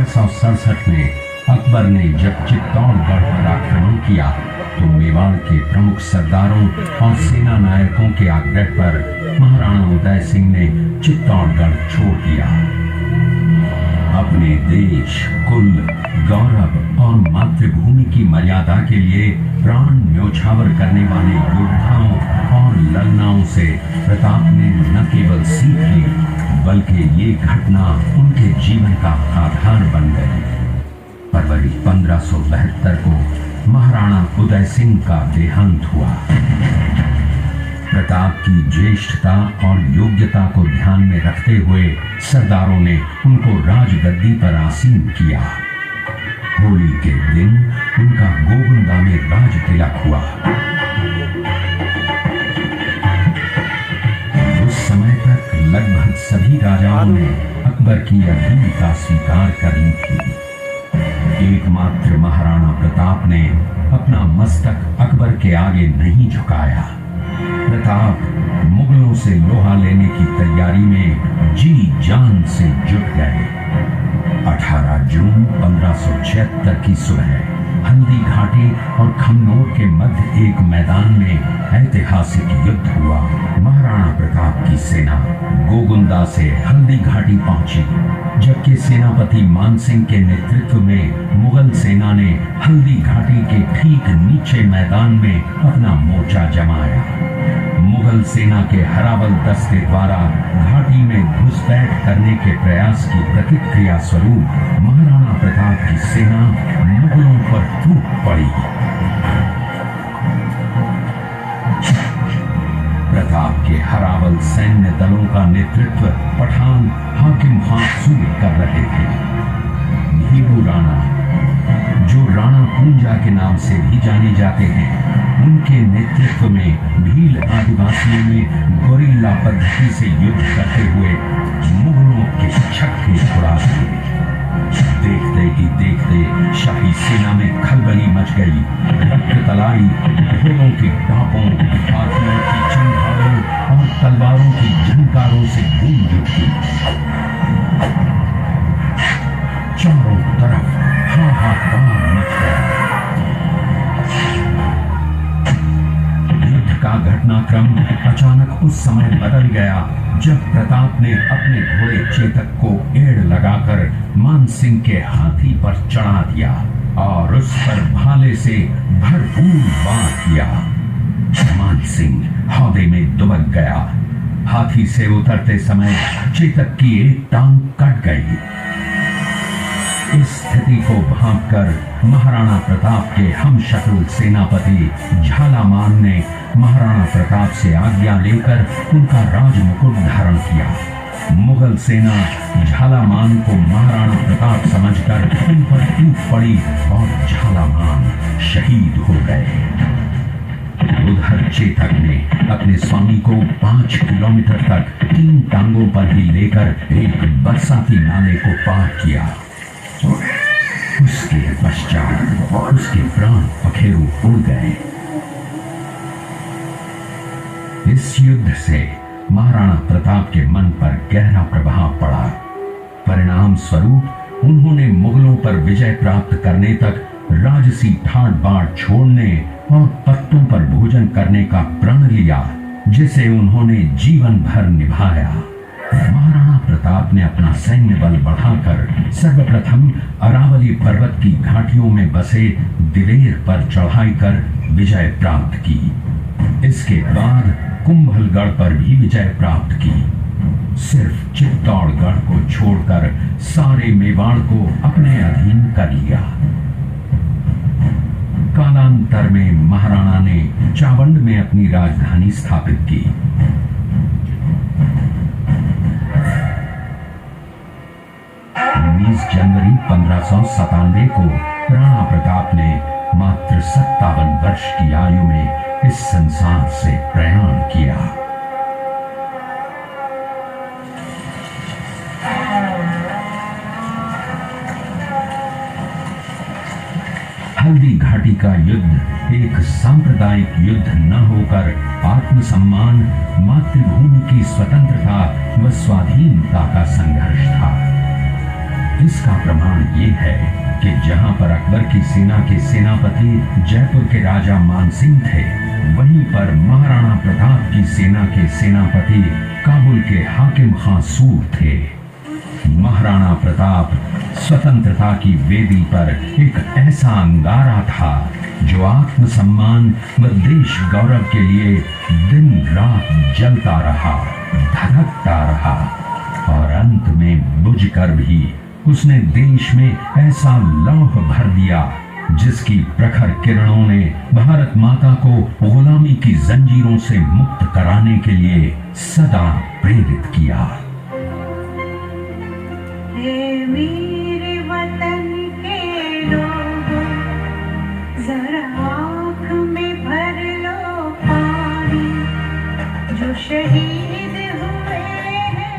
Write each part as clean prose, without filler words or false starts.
1867 में अकबर ने जब चित्तौड़गढ़ पर आक्रमण किया तो मेवाड़ के प्रमुख सरदारों और सेना नायकों के आग्रह पर महाराणा उदय सिंह ने चित्तौड़गढ़ छोड़ दिया। अपने देश, कुल, गौरव और मातृभूमि की मर्यादा के लिए प्राण न्योछावर करने वाले योद्धाओं और ललनाओं से प्रताप ने न केवल सीख ली बल्कि ये घटना उनके जीवन का आधार बन गई। फरवरी 1572 को महाराणा उदय सिंह का देहांत हुआ। प्रताप की ज्येष्ठता और योग्यता को ध्यान में रखते हुए सरदारों ने उनको राजगद्दी पर आसीन किया। होली के दिन उनका गोगुंदा में राज तिलक हुआ। उस समय तक लगभग सभी राजाओं ने अकबर की अधीन का स्वीकार कर ली थी। एकमात्र महाराणा प्रताप ने अपना मस्तक अकबर के आगे नहीं झुकाया। प्रताप मुगलों से लोहा लेने की तैयारी में जी जान से जुट गए। 18 जून 1576 की सुबह हल्दी घाटी और खमनोर के मध्य एक मैदान में ऐतिहासिक युद्ध हुआ। महाराणा प्रताप की सेना गोगुंदा से हल्दी घाटी पहुंची, जबकि सेनापति मानसिंह के नेतृत्व में मुगल सेना ने हल्दी घाटी के ठीक नीचे मैदान में अपना मोर्चा जमाया। मुगल सेना के हराबल दस्ते द्वारा घाटी में घुसपैठ करने के प्रयास की प्रतिक्रिया स्वरूप महाराणा प्रताप की सेना मुगलों पर टूट पड़ी। प्रताप के हराबल सैन्य दलों का नेतृत्व पठान हाकिम हासूर कर रहे थे। भीलू राणा, जो राणा पूंजा के नाम से भी जाने जाते हैं, उनके नेतृत्व में भील आदिवासियों ने गोरिल्ला पद्धति से युद्ध करते हुए मुगलों के छक्के छुड़ा दिए। देखते ही देखते शाही सेना में खलबली मच गई। रक्त तलाई, घोड़ों के टापों, हाथियों की चंगारों और तलवारों की झंकारों से गूंज उठी। चारों तरफ हाहाकार मच गया। युद्ध का घटनाक्रम अचानक उस समय बदल गया जब प्रताप ने अपने घोड़े चेतक को एड़ लगाकर मानसिंह के हाथी पर चढ़ा दिया और उस पर भाले से भरपूर वार किया। मानसिंह हौदे में दुबक गया। हाथी से उतरते समय चेतक की एक टांग कट गई। इस स्थिति को भांपकर महाराणा प्रताप के हमशक्ल सेनापति झालामान ने महाराणा प्रताप से आज्ञा लेकर उनका राजमुकुट धारण किया। मुगल सेना झालामान को महाराणा प्रताप समझकर उन पर टूट पड़ी और झालामान शहीद हो गए। उधर चेतक ने अपने स्वामी को 5 किलोमीटर तक 3 टांगों पर ही लेकर एक बरसाती नाले को पार किया। उसके पश्चात उसके प्राण पखेरु उड़ गए। इस युद्ध से महाराणा प्रताप के मन पर गहरा प्रभाव पड़ा। परिणाम स्वरूप उन्होंने मुगलों पर विजय प्राप्त करने तक राजसी ठाट बाट छोड़ने और पत्तों पर भोजन करने का प्रण लिया, जिसे उन्होंने जीवन भर निभाया। महाराणा प्रताप ने अपना सैन्य बल बढ़ाकर सर्वप्रथम अरावली पर्वत की घाटियों में बसे दिवेर पर चढ़ाई कर विजय प्राप्त की। इसके बाद कुंभलगढ़ पर भी विजय प्राप्त की। सिर्फ चित्तौड़गढ़ को छोड़कर सारे मेवाड़ को अपने अधीन कर लिया। कालांतर में महाराणा ने चावंड में अपनी राजधानी स्थापित की। 19 जनवरी 1597 को राणा प्रताप ने मात्र 57 वर्ष की आयु में इस संसार से प्रयाण किया। हल्दी घाटी का युद्ध एक सांप्रदायिक युद्ध न होकर आत्मसम्मान, मातृभूमि की स्वतंत्रता व स्वाधीनता का संघर्ष था। इसका प्रमाण ये है कि जहां पर अकबर की सेना के सेनापति जयपुर के राजा मानसिंह थे, वहीं पर महाराणा प्रताप की सेना के सेनापति काबुल के हाकिम खां सूर थे। महाराणा प्रताप स्वतंत्रता की वेदी पर एक ऐसा अंगारा था जो आत्मसम्मान व देश गौरव के लिए दिन रात जलता रहा, धधकता रहा और अंत में बुझकर भी उसने देश में ऐसा लौह भर दिया जिसकी प्रखर किरणों ने भारत माता को गुलामी की जंजीरों से मुक्त कराने के लिए सदा प्रेरित किया। हे मेरे वतन के लोगों, जरा आँख में भर लो पानी, जो शहीद हुए हैं।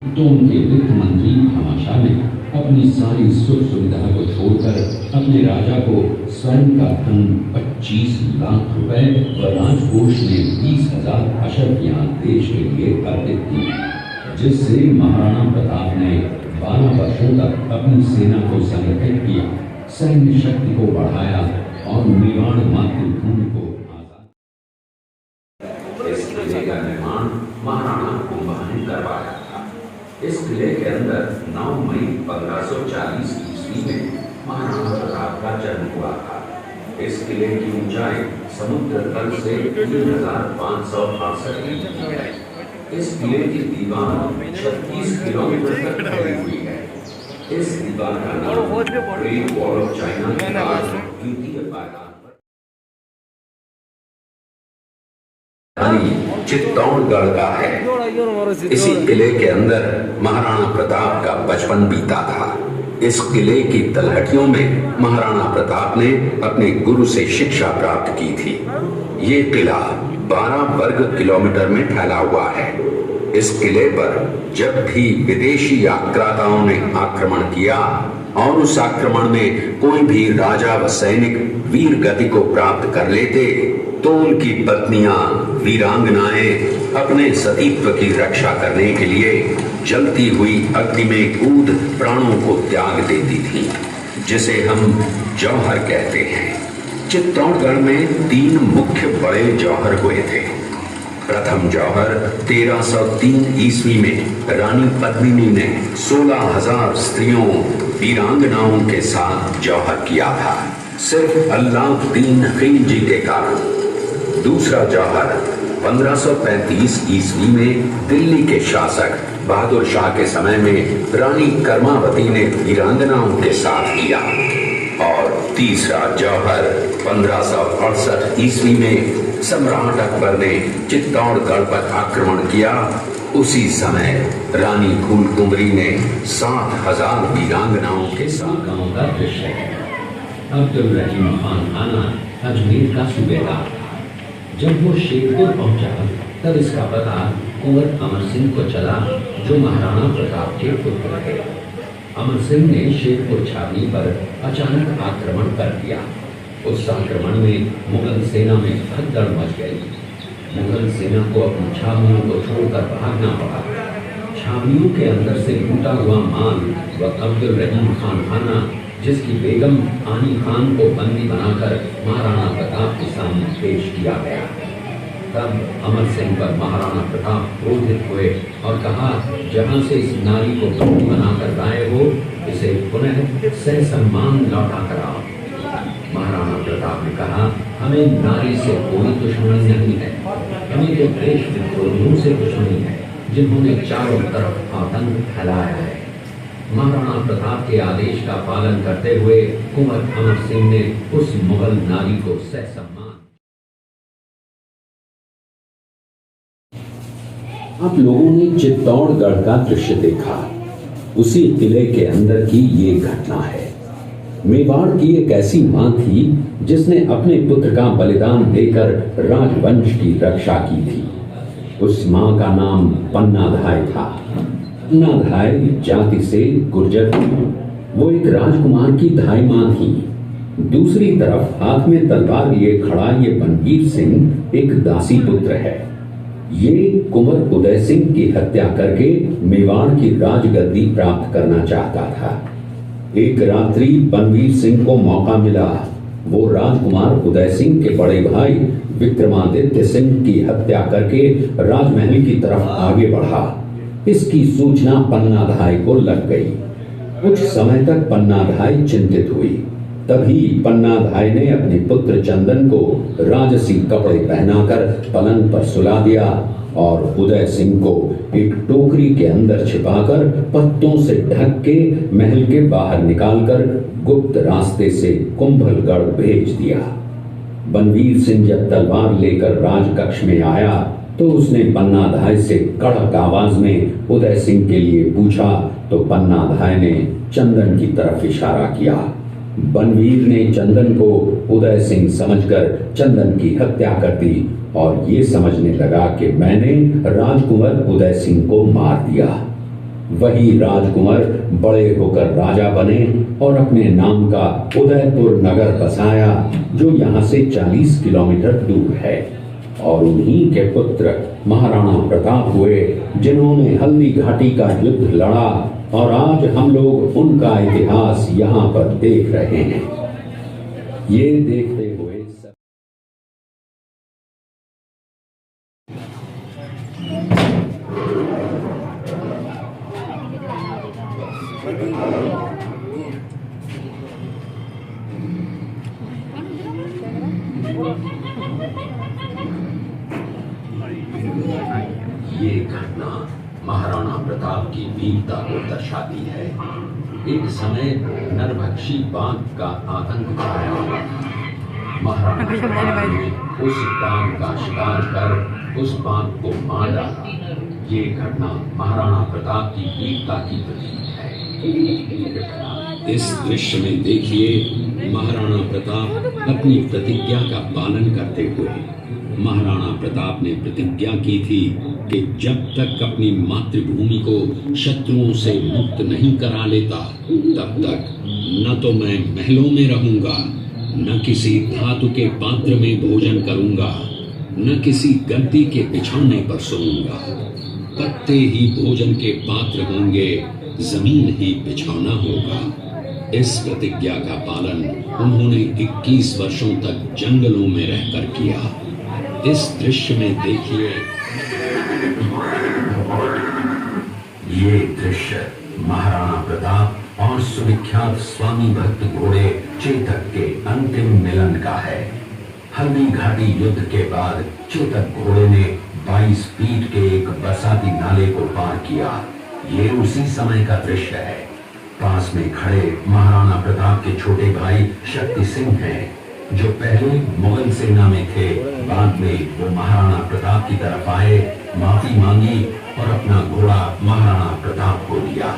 तो उनके वित्त मंत्री भामाशाह ने अपनी सारी सुख सुविधा को छोड़कर अपने राजा को स्वर्ण का धन 25 लाख रुपए व राजकोष में 20,000 अशर्फियां देश के लिए अर्पित की, जिससे महाराणा प्रताप ने 12 वर्षों तक अपनी सेना को संगठित किया, सैन्य शक्ति को बढ़ाया और मेवाड़ मातृभूमि को आजाद। इस किले का निर्माण महाराणा कुंभा ने करवाया था। इस किले के अंदर 9 मई 1540 ईस्वी में महाराणा प्रताप का जन्म हुआ था। इस किले की ऊंचाई समुद्र तल से 3568 फीट है। इस किले की दीवार 36 किलोमीटर तक फैली हुई है। इस दीवार का नाम ग्रेट वॉल ऑफ चाइना द्वितीय पायदान पर चित्तौड़गढ़ का है। इसी किले के अंदर महाराणा प्रताप का बचपन बीता था। इस किले की तलहटियों में महाराणा प्रताप ने अपने गुरु से शिक्षा प्राप्त की थी। ये किला 12 वर्ग किलोमीटर में फैला हुआ है। इस किले पर जब भी विदेशी आक्रांताओं ने आक्रमण किया और उस आक्रमण में कोई भी राजा व सैनिक वीर गति को प्राप्त कर लेते, तो उनकी पत्नियां वीरांगनाएं अपने सतीत्व की रक्षा करने के लिए जलती हुई अग्नि में कूद प्राणों को त्याग देती थीं, जिसे हम जौहर कहते हैं। चित्तौड़गढ़ में 3 मुख्य बड़े जौहर हुए थे। प्रथम जौहर 1303 ईस्वी में रानी पद्मिनी ने 16,000 स्त्रियों वीरांगनाओं के साथ जौहर किया था, सिर्फ अल्लाउद्दीन खिलजी के कारण। दूसरा जौहर 1535 ईस्वी में दिल्ली के शासक बहादुर शाह के समय में रानी कर्मावती ने वीरांगनाओं के साथ किया। और तीसरा जौहर 1568 ईस्वी में सम्राट अकबर ने चित्तौड़गढ़ पर आक्रमण किया। उसी समय रानी फूलकुंवरी ने 7,000 वीरांगनाओं के साथ गांव का दृश्य है। अब्दुल रहीम खान आना अजमेर का सूबेदार था। जब वो शेरपुर पहुंचा तब इसका पता कुंवर अमर सिंह को चला, जो महाराणा प्रताप के पुत्र थे। अमर सिंह ने शेरपुर छावनी पर अचानक आक्रमण कर दिया। उस आक्रमण में मुगल सेना में भगदड़ मच गई। मुगल सेना को अपनी छावनियों को छोड़कर भागना पड़ा। छावनियों के अंदर से लूटा हुआ माल व अब्दुल रहीम खान आना, जिसकी बेगम आनी खान को बंदी बनाकर महाराणा प्रताप के सामने पेश किया गया। तब अमर सिंह पर महाराणा प्रताप क्रोधित हुए और कहा, जहां से इस नारी को बंदी बनाकर लाए हो, इसे पुनः ससम्मान लौटा कराओ। महाराणा प्रताप ने कहा, हमें नारी से कोई दुश्मनी नहीं है, हमें तो देश विद्रोहियों से दुश्मनी है, जिन्होंने चारों तरफ आतंक फैलाया है। महाराणा प्रताप के आदेश का पालन करते हुए कुंवर अमर सिंह ने उस मुगल नारी को ससम्मान। आप लोगों ने चित्तौड़गढ़ का दृश्य देखा। उसी किले के अंदर की ये घटना है। मेवाड़ की एक ऐसी मां थी जिसने अपने पुत्र का बलिदान देकर राजवंश की रक्षा की थी। उस मां का नाम पन्नाधाय था। पन्नाधाय जाति से गुर्जर थी। वो एक राजकुमार की धाई मां थी। दूसरी तरफ हाथ में तलवार लिए खड़ा ये बनवीर सिंह एक दासी पुत्र है। ये कुंवर उदय सिंह की हत्या करके मेवाड़ की राजगद्दी प्राप्त करना चाहता था। एक रात्रि बनवीर सिंह को मौका मिला। वो राजकुमार उदय सिंह के बड़े भाई विक्रमादित्य सिंह की हत्या करके राजमहल की तरफ आगे बढ़ा। इसकी सूचना पन्नाधाय को लग गई। कुछ समय तक पन्नाधाय चिंतित हुई। तभी पन्नाधाय ने अपने पुत्र चंदन को राजसी कपड़े पहनाकर पलंग पर सुला दिया और उदय सिंह को एक टोकरी के अंदर छिपाकर पत्तों से ढक के महल के बाहर निकालकर गुप्त रास्ते से कुंभलगढ़ भेज दिया। बनवीर सिंह जब तलवार लेकर राजकक्ष में आया तो उसने पन्नाधाय से कड़क आवाज में उदय सिंह के लिए पूछा तो पन्नाधाय ने चंदन की तरफ इशारा किया। बनवीर ने चंदन को उदय सिंह समझकर चंदन की हत्या कर दी और ये समझने लगा कि मैंने राजकुंवर उदय सिंह को मार दिया। वही राजकुंवर बड़े होकर राजा बने और अपने नाम का उदयपुर नगर बसाया जो यहाँ से 40 किलोमीटर दूर है। और उन्हीं के पुत्र महाराणा प्रताप हुए जिन्होंने हल्दी घाटी का युद्ध लड़ा और आज हम लोग उनका इतिहास यहाँ पर देख रहे हैं। ये देखते हुए ये घटना महाराणा प्रताप की वीरता को दर्शाती है। एक समय नरभक्षी बाघ का आतंक छाया हुआ था। महाराणा प्रताप ने उस बाघ का शिकार कर उस बाघ को मार डाला। ये घटना महाराणा प्रताप की वीरता की प्रतीक है। इस दृश्य में देखिए महाराणा प्रताप अपनी प्रतिज्ञा का पालन करते हुए। महाराणा प्रताप ने प्रतिज्ञा की थी कि जब तक अपनी मातृभूमि को शत्रुओं से मुक्त नहीं करा लेता तब तक न तो मैं महलों में रहूंगा, न किसी धातु के पात्र में भोजन करूंगा, न किसी गद्दी के बिछौने पर सोऊंगा। पत्ते ही भोजन के पात्र होंगे, जमीन ही बिछौना होगा। इस प्रतिज्ञा का पालन उन्होंने 21 वर्षों तक जंगलों में रहकर किया। इस दृश्य में देखिए, ये दृश्य महाराणा प्रताप और सुविख्यात स्वामी भक्त घोड़े चेतक के अंतिम मिलन का है। हल्दी घाटी युद्ध के बाद चेतक घोड़े ने 22 फीट के एक बरसाती नाले को पार किया। ये उसी समय का दृश्य है। पास में खड़े महाराणा प्रताप के छोटे भाई शक्ति सिंह हैं, जो पहले मुगल सेना में थे। बाद में वो महाराणा प्रताप की तरफ आए, माफी मांगी और अपना घोड़ा महाराणा प्रताप को दिया।